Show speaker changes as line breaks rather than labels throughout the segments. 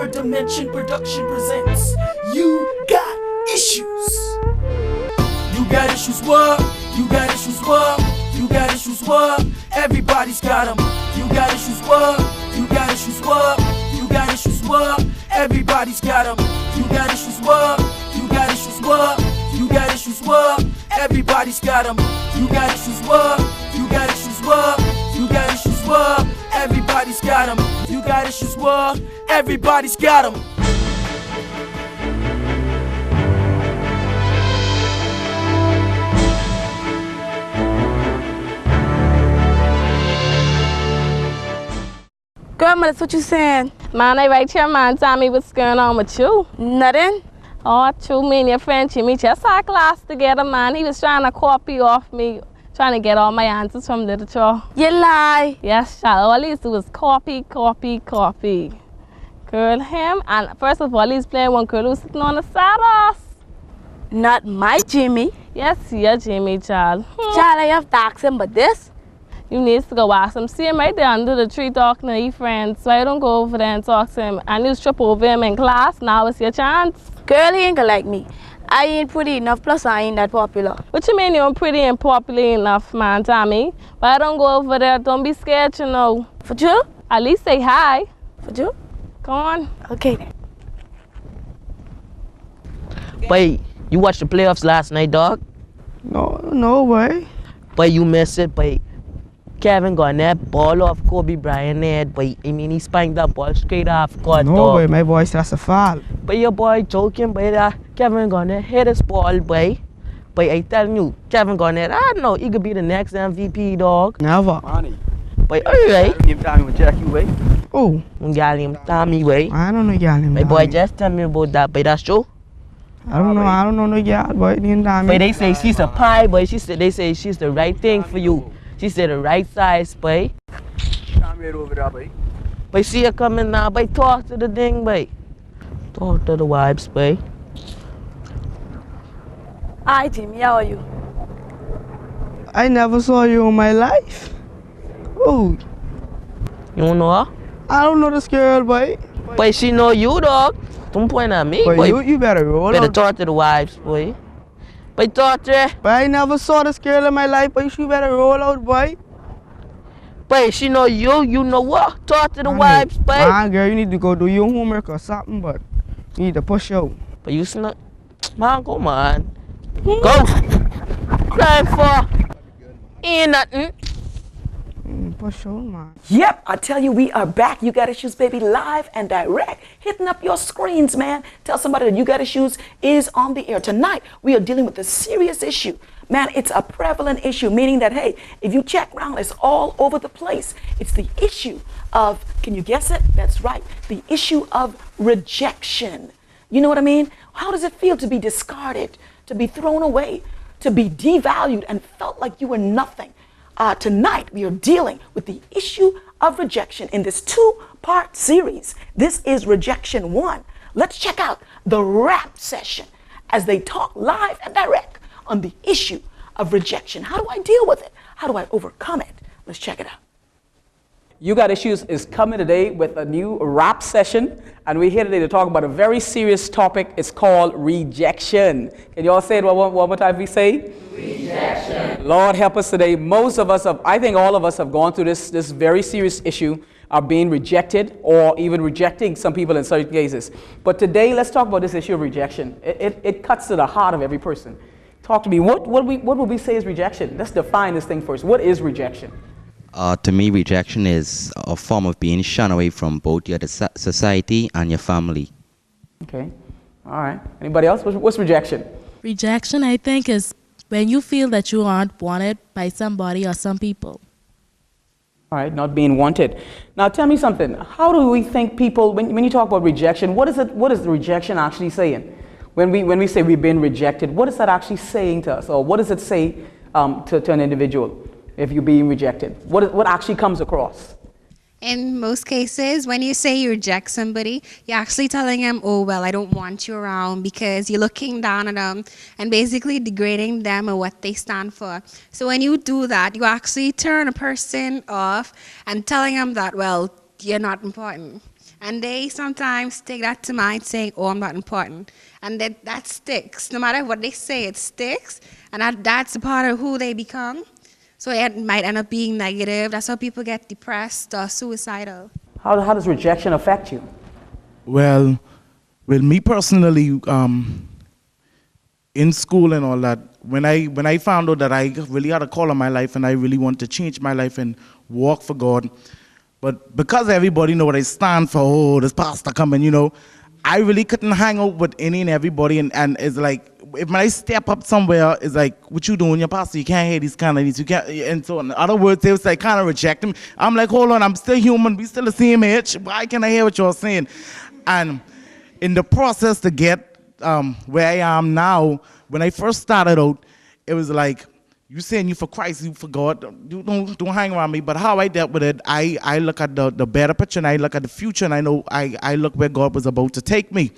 third dimension production presents You Got Issues. You got issues, what? You got issues, what? You got issues, what? Everybody's got them. You got issues, what? You got issues, what? You got issues, what? Everybody's got them. You got issues, what? You got issues, what? You got issues, what? Everybody's got them. You got issues, what? You got issues, what? You got issues, what? Everybody's got them. You got issues, what? Everybody's got them.
Girl, that's what you saying?
Man, I right here, man. Tell me what's going on with you.
Nothing.
Oh, true. Me and your friend Jimmy just saw class together, man. He was trying to copy off me, trying to get all my answers from literature.
You lie.
Yes, child. All he used to do was copy. Girl, him, and first of all, he's playing one girl who's sitting on the side of us.
Not my Jimmy.
Yes, yeah, Jimmy, child.
Child, I have to ask him, but this?
You need to go ask him. See him right there under the tree talking to his friends. So I don't go over there and talk to him. And you trip over him in class. Now it's your chance.
Girl, he ain't gonna like me. I ain't pretty enough, plus I ain't that popular.
What you mean you're pretty and popular enough, man, Tommy? But I don't go over there. Don't be scared, you know.
For you?
At least say hi.
For you?
Come on.
Okay then.
But you watched the playoffs last night, dog?
No way.
But you missed it, but Kevin Garnett ball off Kobe Bryant head, but he spanked that ball straight off court,
No
dog.
way, my boy, that's a foul.
But your boy joking, but Kevin Garnett hit his ball, boy. But I telling you, Kevin Garnett, I don't know, he could be the next MVP, dog.
Never.
Money.
But alright.
Give Tommy with Jackie, way.
Oh,
Got him Tommy way.
I don't know y'all.
My boy just tell me about that, but that's true.
I don't know no y'all, boy.
But they say she's a pie, boy. They say she's the right thing for you. She said the right size, boy.
Tommy right over there, boy.
But see her coming now, boy. Talk to the thing, boy. Talk to the wives, boy.
Hi, Jimmy. How are you?
I never saw you in my life. Oh,
You don't know her?
I don't know this girl, boy.
But she know you, dog. Don't point at me,
But
boy.
you better roll
Better
out.
talk to the wives, boy. But talk to her.
But I never saw this girl in my life, but you better roll out, boy.
But she know you, you know what? Talk to the wives, boy.
Man, girl, you need to go do your homework or something, but you need to push out.
But you not, man, come on. Go. Crying for. Ain't nothing.
Push out, man.
Yep, I tell you, we are back. You Got Issues, baby, live and direct. Hitting up your screens, man. Tell somebody that You Got Issues is on the air. Tonight, we are dealing with a serious issue. Man, it's a prevalent issue, meaning that, hey, if you check around, it's all over the place. It's the issue of, can you guess it? That's right, the issue of rejection. You know what I mean? How does it feel to be discarded, to be thrown away, to be devalued and felt like you were nothing? Tonight, we are dealing with the issue of rejection in this two-part series. This is Rejection 1. Let's check out the rap session as they talk live and direct on the issue of rejection. How do I deal with it? How do I overcome it? Let's check it out.
You Got Issues is coming today with a new rap session, and we're here today to talk about a very serious topic. It's called rejection. Can you all say it one more time? We say rejection. Lord help us today. Most of us, I think all of us have gone through this very serious issue of being rejected or even rejecting some people in certain cases. But today, let's talk about this issue of rejection. It cuts to the heart of every person. Talk to me. What would we say is rejection? Let's define this thing first. What is rejection?
To me, rejection is a form of being shunned away from both your society and your family.
Okay. All right. Anybody else? What's rejection?
Rejection, I think, is when you feel that you aren't wanted by somebody or some people.
All right, not being wanted. Now, tell me something. How do we think people, when you talk about rejection, what is the rejection actually saying? When we say we've been rejected, what is that actually saying to us? Or what does it say to an individual if you're being rejected? What actually comes across?
In most cases, when you say you reject somebody, you're actually telling them, oh, well, I don't want you around, because you're looking down on them and basically degrading them and what they stand for. So when you do that, you actually turn a person off and telling them that, well, you're not important. And they sometimes take that to mind saying, oh, I'm not important. And that sticks. No matter what they say, it sticks. And that's a part of who they become. So it might end up being negative. That's how people get depressed or suicidal.
How does rejection affect you?
Well, with me personally, in school and all that, when I found out that I really had a call on my life and I really wanted to change my life and walk for God, but because everybody know what I stand for, oh, this pastor coming, you know, I really couldn't hang out with any and everybody, and it's like, if when I step up somewhere, it's like, what you doing, your pastor? You can't hear these kind of things, you can't, and so in other words, they was like kind of reject him. I'm like, hold on, I'm still human, we still the same age, why can't I hear what you're saying? And in the process to get where I am now, when I first started out, it was like, you saying you for Christ, you for God, you don't hang around me. But how I dealt with it, I look at the better picture and I look at the future and I know I look where God was about to take me.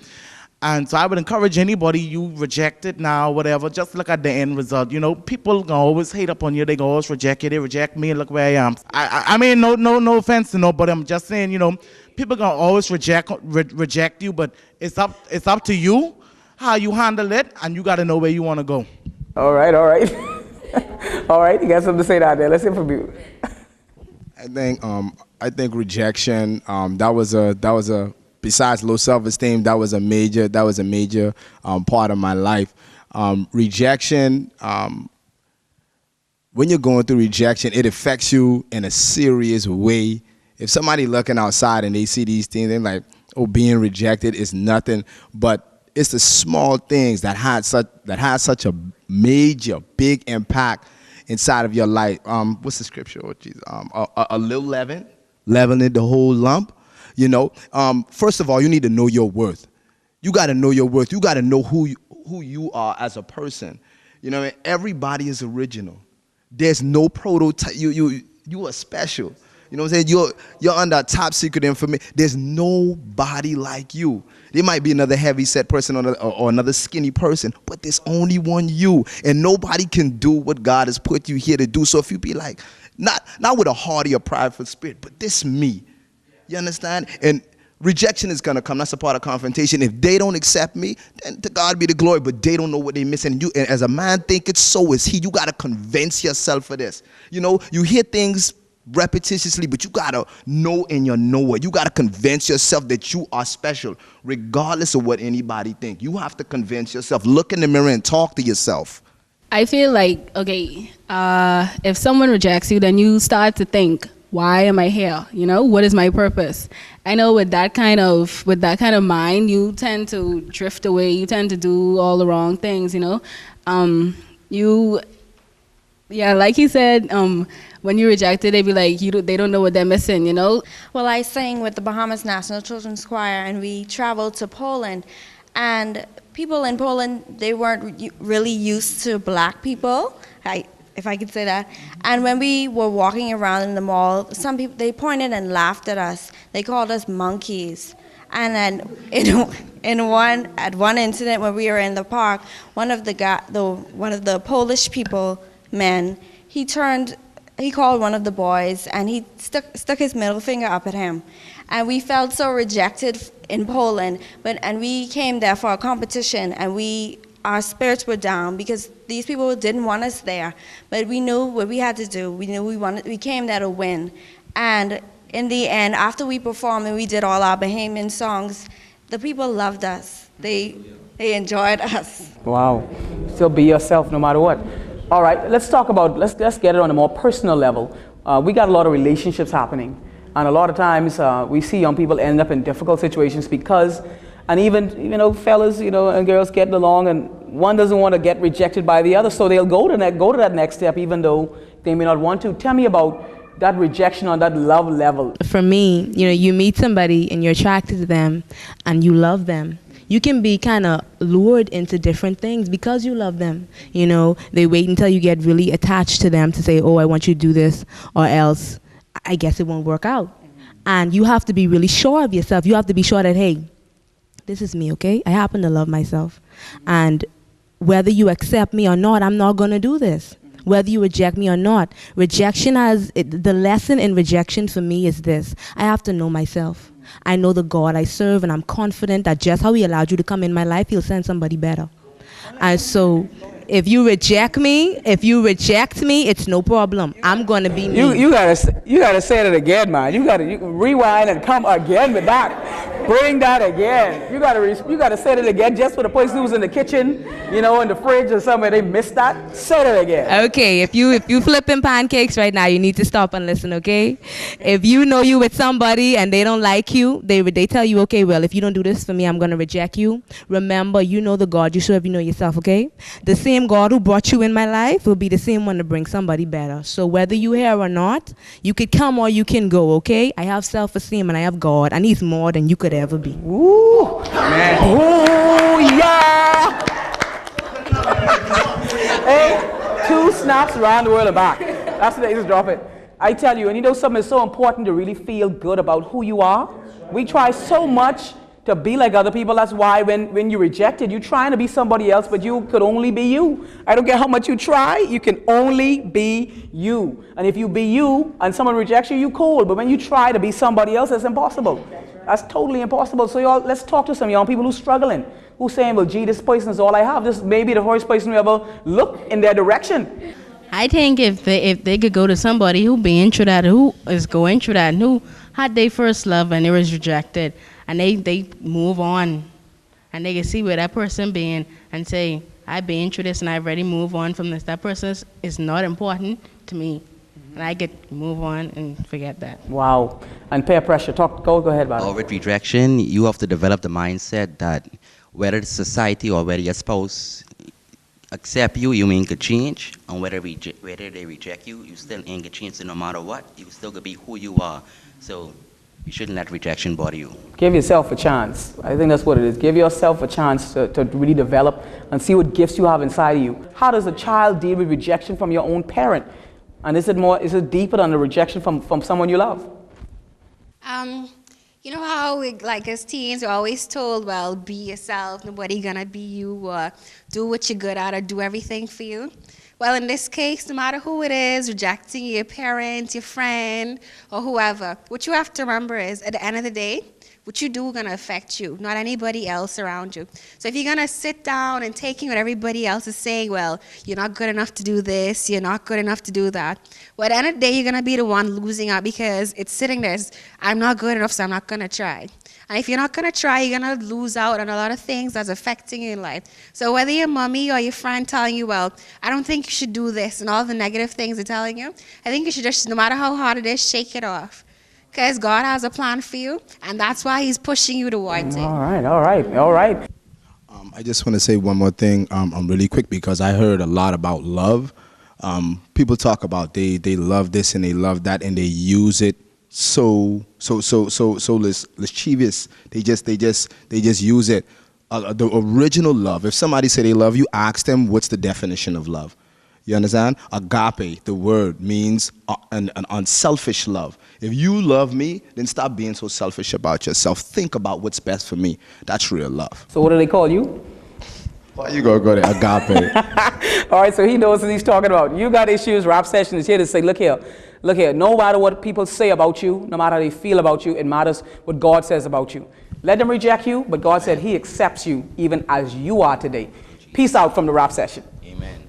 And so I would encourage anybody, you reject it now, whatever, just look at the end result. You know, people gonna always hate upon you, they gonna always reject you, they reject me and look where I am. I mean, no offense to nobody, I'm just saying, you know, people gonna always reject you, but it's up to you how you handle it, and you gotta know where you wanna go.
All right. All right, you got something to say out there. Let's hear from you.
I think rejection, that was a besides low self-esteem, that was a major part of my life. Rejection, when you're going through rejection, it affects you in a serious way. If somebody looking outside and they see these things, they're like, oh, being rejected is nothing, but it's the small things that had such a major, big impact inside of your life. What's the scripture? Oh, geez. A little leavening the whole lump. You know, first of all, you need to know your worth. You got to know your worth. You got to know who you are as a person. You know, everybody is original. There's no prototype. You are special. You know what I'm saying? You're under top secret information. There's nobody like you. There might be another heavy set person or another skinny person, but there's only one you. And nobody can do what God has put you here to do. So if you be like, not with a haughty or prideful spirit, but this me. You understand? And rejection is going to come. That's a part of confrontation. If they don't accept me, then to God be the glory. But they don't know what they're missing. And as a man think it, so is he. You got to convince yourself of this. You know, you hear things repetitiously, but you got to know in your knower. You got to convince yourself that you are special, regardless of what anybody think. You have to convince yourself. Look in the mirror and talk to yourself.
I feel like, okay, if someone rejects you, then you start to think, why am I here? You know, what is my purpose? I know with that kind of mind, you tend to drift away. You tend to do all the wrong things. You know, like he said, when you rejected, they be like, they don't know what they're missing. You know.
Well, I sang with the Bahamas National Children's Choir, and we traveled to Poland, and people in Poland, they weren't really used to black people. If I could say that. And when we were walking around in the mall, some people, they pointed and laughed at us. They called us monkeys. And then at one incident when we were in the park, one of the Polish men, he called one of the boys and he stuck his middle finger up at him. And we felt so rejected in Poland, and we came there for a competition, and our spirits were down because these people didn't want us there. But we knew what we had to do. We knew we came there to win. And in the end, after we performed and we did all our Bahamian songs, the people loved us. They enjoyed us.
Wow. Still be yourself no matter what. All right, let's get it on a more personal level. We got a lot of relationships happening. And a lot of times we see young people end up in difficult situations because, and even, fellas, and girls getting along, and one doesn't want to get rejected by the other, so they'll go to that next step even though they may not want to. Tell me about that rejection on that love level.
For me, you meet somebody and you're attracted to them and you love them. You can be kind of lured into different things because you love them. They wait until you get really attached to them to say, oh, I want you to do this, or else I guess it won't work out. And you have to be really sure of yourself. You have to be sure that, hey, this is me, okay? I happen to love myself. And whether you accept me or not, I'm not going to do this. Whether you reject me or not. The lesson in rejection for me is this. I have to know myself. I know the God I serve, and I'm confident that just how he allowed you to come in my life, he'll send somebody better. And so if you reject me, it's no problem. I'm gonna be me.
You gotta say it again, man. You gotta rewind and come again with that. Bring that again. You gotta say it again just for the person who's in the kitchen, you know, in the fridge or somewhere. They missed that. Say it again.
Okay, if you flipping pancakes right now, you need to stop and listen. Okay, if you know you with somebody and they don't like you, they tell you, okay, well, if you don't do this for me, I'm gonna reject you. Remember, you know the God you serve, you know yourself. Okay, the same God who brought you in my life will be the same one to bring somebody better. So whether you here or not, you could come or you can go. Okay, I have self-esteem and I have God, and he's more than you could ever be.
Ooh, man. Ooh, yeah. Hey, 2 snaps around the world and back. That's the just drop it. I tell you, and you know something is so important to really feel good about who you are. We try so much to be like other people. That's why when you're rejected, you're trying to be somebody else, but you could only be you. I don't care how much you try, you can only be you. And if you be you and someone rejects you, you cool. But when you try to be somebody else, it's impossible. That's totally impossible. So y'all, let's talk to some young people who's struggling, who's saying, well, gee, this person is all I have. This may be the first person who ever look in their direction.
I think if they could go to somebody who been through that, who is going through that, and who had their first love and it was rejected, and they move on, and they can see where that person been and say, I've been through this and I've already moved on from this. That person is not important to me. And I get move on and forget that.
Wow. And peer pressure. Go ahead, Bob.
Or with rejection, you have to develop the mindset that whether it's society or whether your spouse accept you, you ain't gonna change. And whether they reject you, you still ain't gonna change. So no matter what, you still gonna be who you are. So you shouldn't let rejection bother you.
Give yourself a chance. I think that's what it is. Give yourself a chance to really develop and see what gifts you have inside of you. How does a child deal with rejection from your own parent? And is it deeper than the rejection from someone you love?
You know how like as teens we're always told, well, be yourself, nobody gonna be you, do what you're good at, or do everything for you. Well, in this case, no matter who it is, rejecting your parent, your friend, or whoever, what you have to remember is, at the end of the day, what you do is going to affect you, not anybody else around you. So if you're going to sit down and taking what everybody else is saying, well, you're not good enough to do this, you're not good enough to do that, well, at the end of the day, you're going to be the one losing out because it's sitting there as, I'm not good enough, so I'm not going to try. And if you're not going to try, you're going to lose out on a lot of things that's affecting you in life. So whether your mommy or your friend telling you, well, I don't think you should do this, and all the negative things they're telling you, I think you should just, no matter how hard it is, shake it off. Because God has a plan for you, and that's why he's pushing you towards it.
All right.
I just want to say one more thing really quick, because I heard a lot about love. People talk about they love this and they love that, and they use it so lascivious. They just use it. The original love. If somebody say they love you, ask them what's the definition of love. You understand? Agape, the word, means an unselfish love. If you love me, then stop being so selfish about yourself. Think about what's best for me. That's real love.
So what do they call you?
Why you gonna go to agape?
All right, so he knows what he's talking about. You Got Issues rap session is here to say, look here, no matter what people say about you, no matter how they feel about you, it matters what God says about you. Let them reject you, but God said he accepts you even as you are today. Peace out from the rap session.
Amen.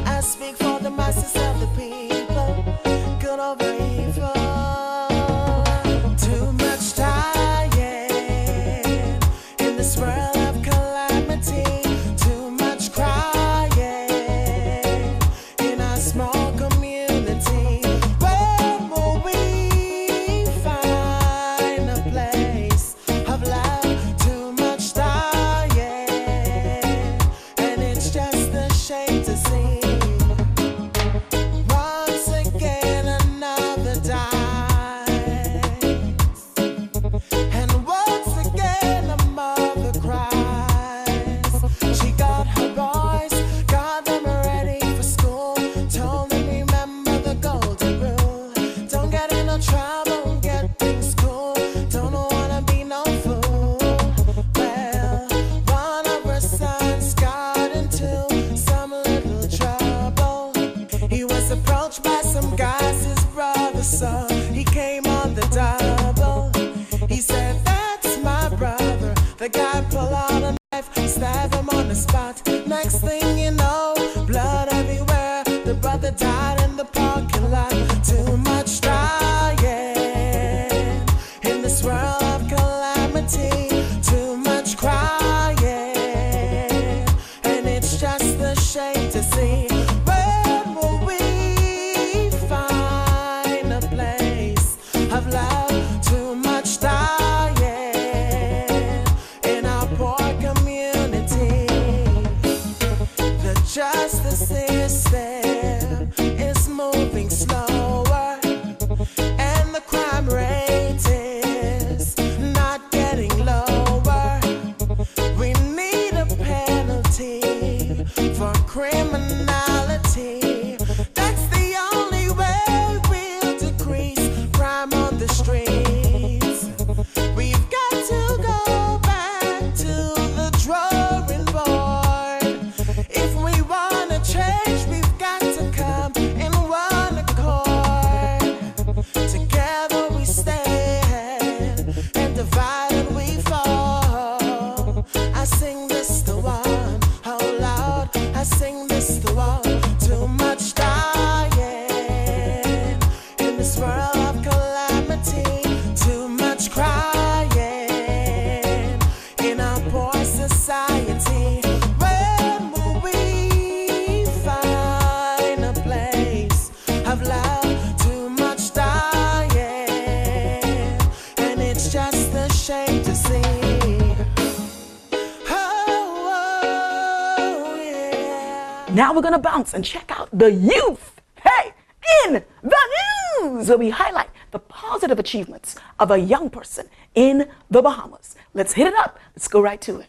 I speak for the masses of the people, good over evil. Too much dying in this world of calamity. Too much crying in our small community. Where will we find a place of love? Too so he came on the double. He said, that's my brother. The guy pulled out a knife, stabbed him on the spot. Next thing you know, blood everywhere. The brother died in the parking lot. Too much trying in this world of calamity. Too much crying, and it's just a shame to see. When will we find a place of love? Too much dying in our poor community. The justice system is moving slower, and the crime rate is not getting lower. We need a penalty for criminality. That's the only way we'll decrease crime on the streets. We've got to go back to the drawing board. If we want to change, we've got to come in one accord. Together we stand, and divided we fall. I sing this to one, oh loud. I sing this to all. Too much dying in this world of calamity. Too much crying in our poor society. When will we find a place of love? Too much dying, and it's just a shame to see.
Now we're gonna bounce and check out the youth, hey, in the news, where we highlight the positive achievements of a young person in the Bahamas. Let's hit it up. Let's go right to it.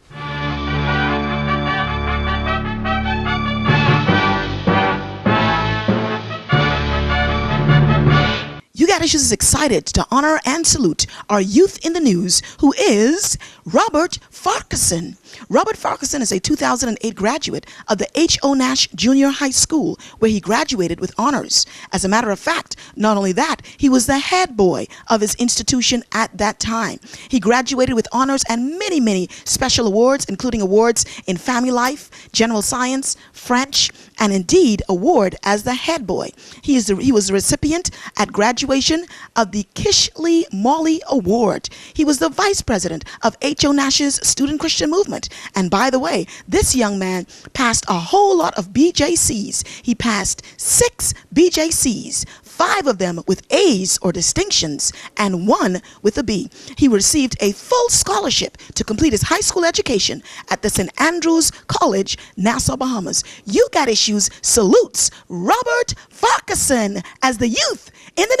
Ugatissues is excited to honor and salute our youth in the news, who is Robert Farquharson. Robert Farquharson is a 2008 graduate of the H.O. Nash Junior High School, where he graduated with honors. As a matter of fact, not only that, he was the head boy of his institution at that time. He graduated with honors and many, many special awards, including awards in family life, general science, French, and indeed award as the head boy. He was the recipient at graduation of the Kishley Molly Award. He was the vice president of H.O. Nash's Student Christian Movement. And by the way, this young man passed a whole lot of BJCs. He passed 6 BJCs, 5 of them with A's or distinctions, and 1 with a B. He received a full scholarship to complete his high school education at the St. Andrews College, Nassau, Bahamas. Ugatissues salutes Robert Farquharson as the youth in the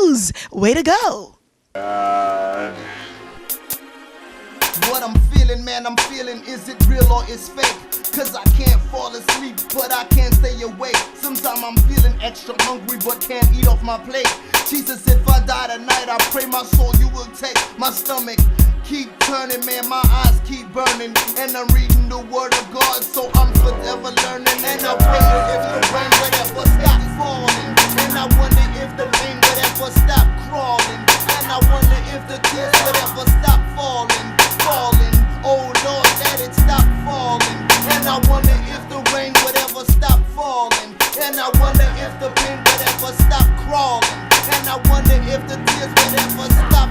news. Way to go.
What I'm feeling, man, I'm feeling, is it real or is fake? Cause I can't fall asleep, but I can't stay awake. Sometimes I'm feeling extra hungry, but can't eat off my plate. Jesus, if I die tonight, I pray my soul you will take. My stomach keep turning, man, my eyes keep burning. And I'm reading the word of God, so I'm forever learning. And I wonder if the rain would ever stop falling. And I wonder if the pain would ever stop crawling. And I wonder if the tears would ever stop falling. Oh Lord, let it stop falling. And I wonder if the rain would ever stop falling. And I wonder if the pain would ever stop crawling. And I wonder if the tears would ever stop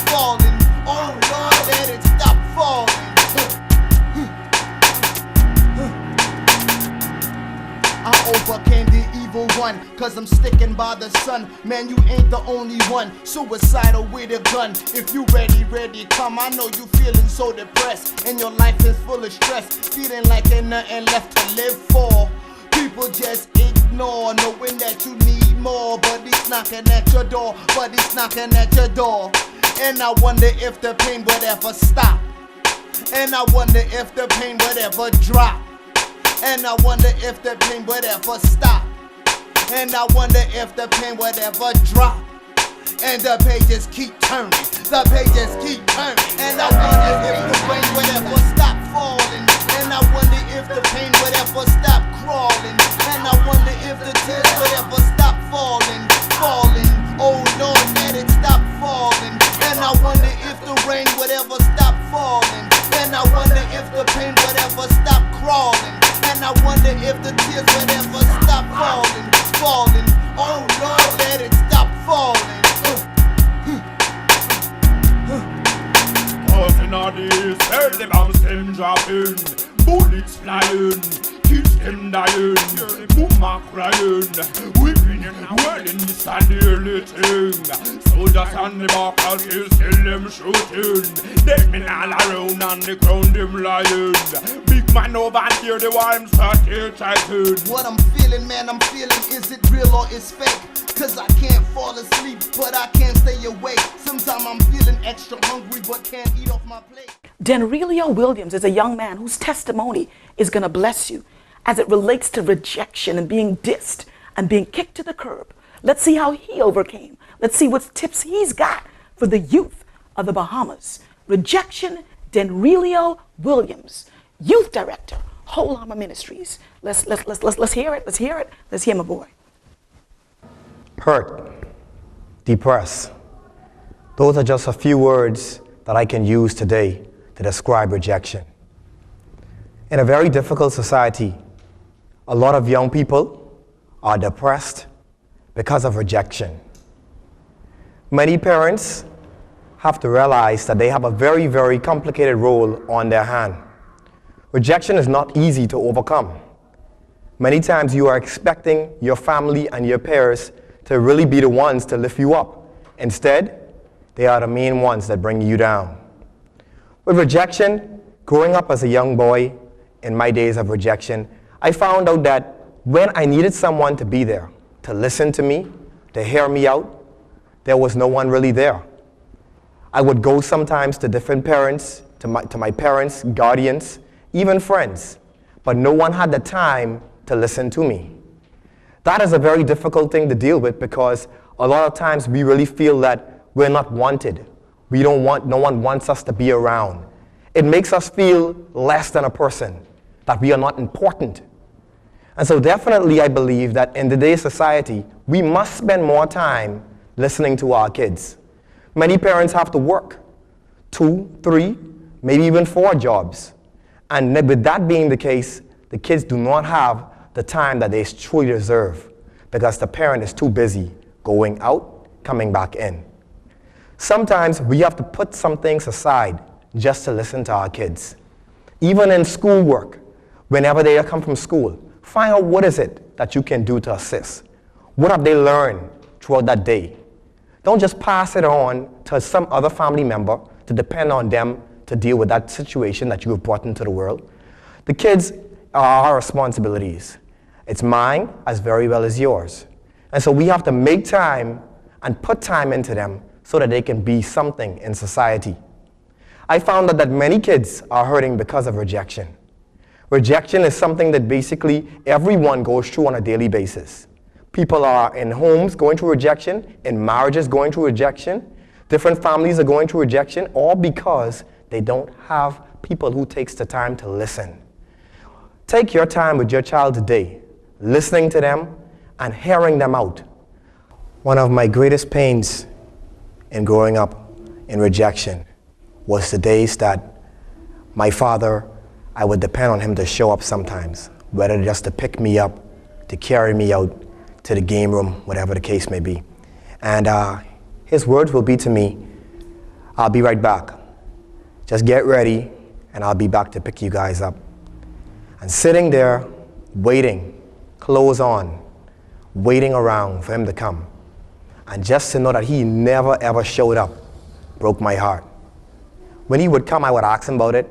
falling. Oh Lord, let it stop falling. I overcame the evil one, cause I'm sticking by the sun. Man, you ain't the only one suicidal with a gun. If you ready, come. I know you feeling so depressed, and your life is full of stress, feeling like ain't nothing left to live for. People just ignore, knowing that you need more. But it's knocking at your door, And I wonder if the pain would ever stop. And I wonder if the pain would ever drop. And I wonder if the pain would ever stop. And I wonder if the pain would ever drop. And the pages keep turning. And I wonder if the rain would ever stop falling. And I wonder if the pain would ever stop crawling. And I wonder if the tears would ever stop falling. if the tears would ever stop falling, falling. Oh Lord, let it stop falling.
Coughing on this, heard the bombs them dropping, bullets flying, kids them dying, boom crying, weeping and wailing, this a daily thing. Soldiers on the back of the still them shooting, dead men all around on the ground them lying. Big man over here, the war him start here tighten.
What I'm feeling, man, I'm feeling, is it real or is fake? Cause I can't fall asleep, but I can't stay awake. Sometimes I'm feeling extra hungry, but can't eat off my plate.
Denrelio Williams is a young man whose testimony is going to bless you as it relates to rejection and being dissed and being kicked to the curb. Let's see how he overcame. Let's see what tips he's got for the youth of the Bahamas. Rejection, Denrelio Williams, Youth Director, Whole Armor Ministries. Let's hear it. Let's hear it. Let's hear my boy.
Hurt, depressed. Those are just a few words that I can use today to describe rejection. In a very difficult society, a lot of young people are depressed because of rejection. Many parents have to realize that they have a very, very complicated role on their hand. Rejection is not easy to overcome. Many times you are expecting your family and your peers to really be the ones to lift you up. Instead, they are the main ones that bring you down. With rejection, growing up as a young boy, in my days of rejection, I found out that when I needed someone to be there, to listen to me, to hear me out, there was no one really there. I would go sometimes to different parents, to my parents, guardians, even friends, but no one had the time to listen to me. That is a very difficult thing to deal with because a lot of times we really feel that we're not wanted. No one wants us to be around. It makes us feel less than a person, that we are not important. And so definitely I believe that in today's society, we must spend more time listening to our kids. Many parents have to work 2, 3, maybe even 4 jobs. And with that being the case, the kids do not have the time that they truly deserve because the parent is too busy going out, coming back in. Sometimes we have to put some things aside just to listen to our kids. Even in schoolwork, whenever they come from school, find out what is it that you can do to assist. What have they learned throughout that day? Don't just pass it on to some other family member to depend on them to deal with that situation that you have brought into the world. The kids are our responsibilities. It's mine as very well as yours. And so we have to make time and put time into them so that they can be something in society. I found that many kids are hurting because of rejection. Rejection is something that basically everyone goes through on a daily basis. People are in homes going through rejection, in marriages going through rejection, different families are going through rejection, all because they don't have people who takes the time to listen. Take your time with your child today, listening to them and hearing them out. One of my greatest pains in growing up in rejection was the days that my father, I would depend on him to show up sometimes, whether just to pick me up, to carry me out to the game room, whatever the case may be. And his words will be to me, "I'll be right back. Just get ready and I'll be back to pick you guys up." And sitting there, waiting, clothes on, waiting around for him to come. And just to know that he never ever showed up broke my heart. When he would come, I would ask him about it.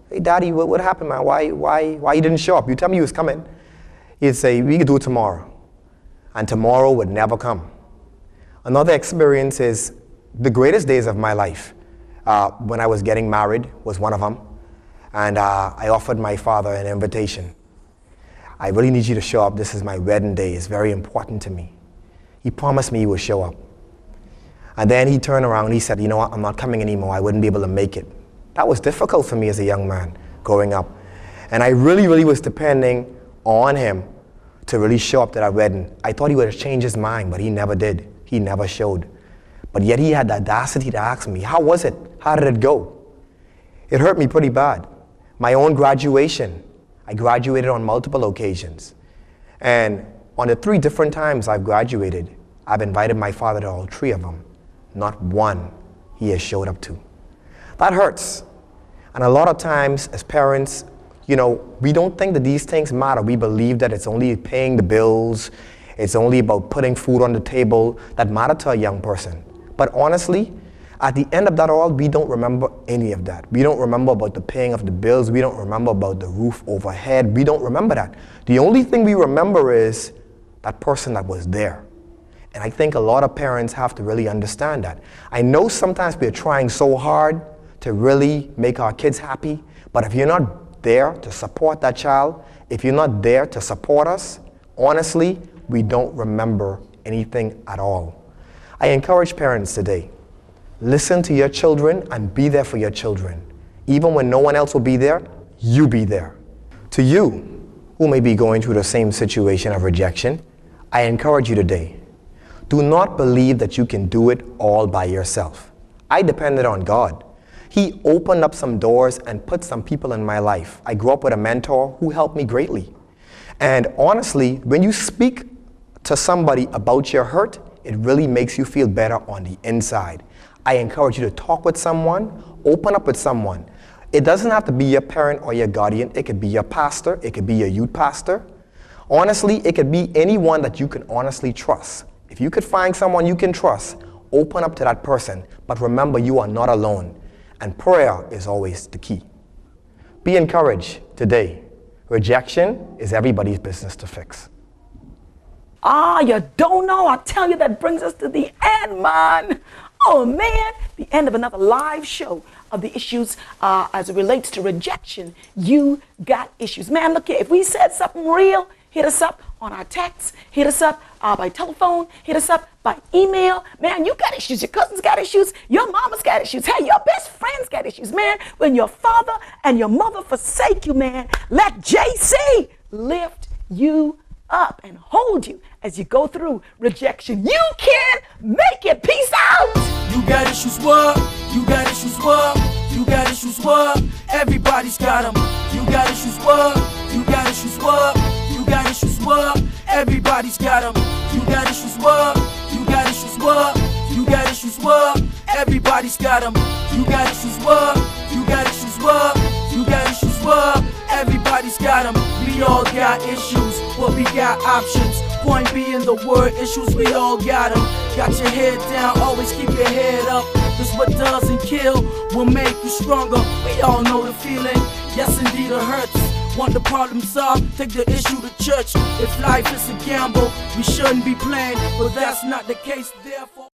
"Hey, Daddy, what happened, man? Why you didn't show up? You tell me you was coming." He'd say, "We could do it tomorrow." And tomorrow would never come. Another experience is the greatest days of my life. When I was getting married was one of them. And I offered my father an invitation. "I really need you to show up. This is my wedding day. It's very important to me." He promised me he would show up. And then he turned around and he said, "You know what, I'm not coming anymore. I wouldn't be able to make it." That was difficult for me as a young man growing up. And I really was depending on him to really show up to that wedding. I thought he would have changed his mind, but he never did. He never showed. But yet he had the audacity to ask me, "How was it? How did it go?" It hurt me pretty bad. My own graduation, I graduated on multiple occasions. And on the 3 different times I've graduated, I've invited my father to all 3 of them. Not one he has showed up to. That hurts. And a lot of times as parents, you know, we don't think that these things matter. We believe that it's only paying the bills, it's only about putting food on the table that matter to a young person. But honestly, at the end of that all, we don't remember any of that. We don't remember about the paying of the bills. We don't remember about the roof overhead. We don't remember that. The only thing we remember is that person that was there. And I think a lot of parents have to really understand that. I know sometimes we're trying so hard to really make our kids happy, but if you're not there to support that child, if you're not there to support us, honestly, we don't remember anything at all. I encourage parents today, listen to your children and be there for your children. Even when no one else will be there, you be there. To you, who may be going through the same situation of rejection, I encourage you today, do not believe that you can do it all by yourself. I depended on God. He opened up some doors and put some people in my life. I grew up with a mentor who helped me greatly. And honestly, when you speak to somebody about your hurt, it really makes you feel better on the inside. I encourage you to talk with someone, open up with someone. It doesn't have to be your parent or your guardian. It could be your pastor. It could be your youth pastor. Honestly, it could be anyone that you can honestly trust. If you could find someone you can trust, open up to that person. But remember, you are not alone. And prayer is always the key. Be encouraged today. Rejection is everybody's business to fix.
You don't know? I tell you, that brings us to the end, man. Oh, man. The end of another live show of the issues as it relates to rejection. You got issues. Man, look here. If we said something real, hit us up on our texts. Hit us up by telephone. Hit us up by email. Man, you got issues. Your cousins got issues. Your mama's got issues. Hey, your best friends got issues, man. When your father and your mother forsake you, man, let JC lift you up and hold you as you go through rejection. You can make it. Peace out.
You got issues, what? You got issues, what? You got issues, what? Everybody's got them. You got issues, what? You got issues, what? You got issues, what? Everybody's got them. You got issues, what? You got issues, what? You got issues, what? Everybody's got them. You got issues, what? You got issues, what? You got issues, what? Everybody's got them. We all got issues, but we got options. Point being the word issues, we all got them. Got your head down, always keep your head up. Cause what doesn't kill will make you stronger. We all know the feeling, yes indeed it hurts. Want the problem solved, take the issue to church. If life is a gamble, we shouldn't be playing, but that's not the case, therefore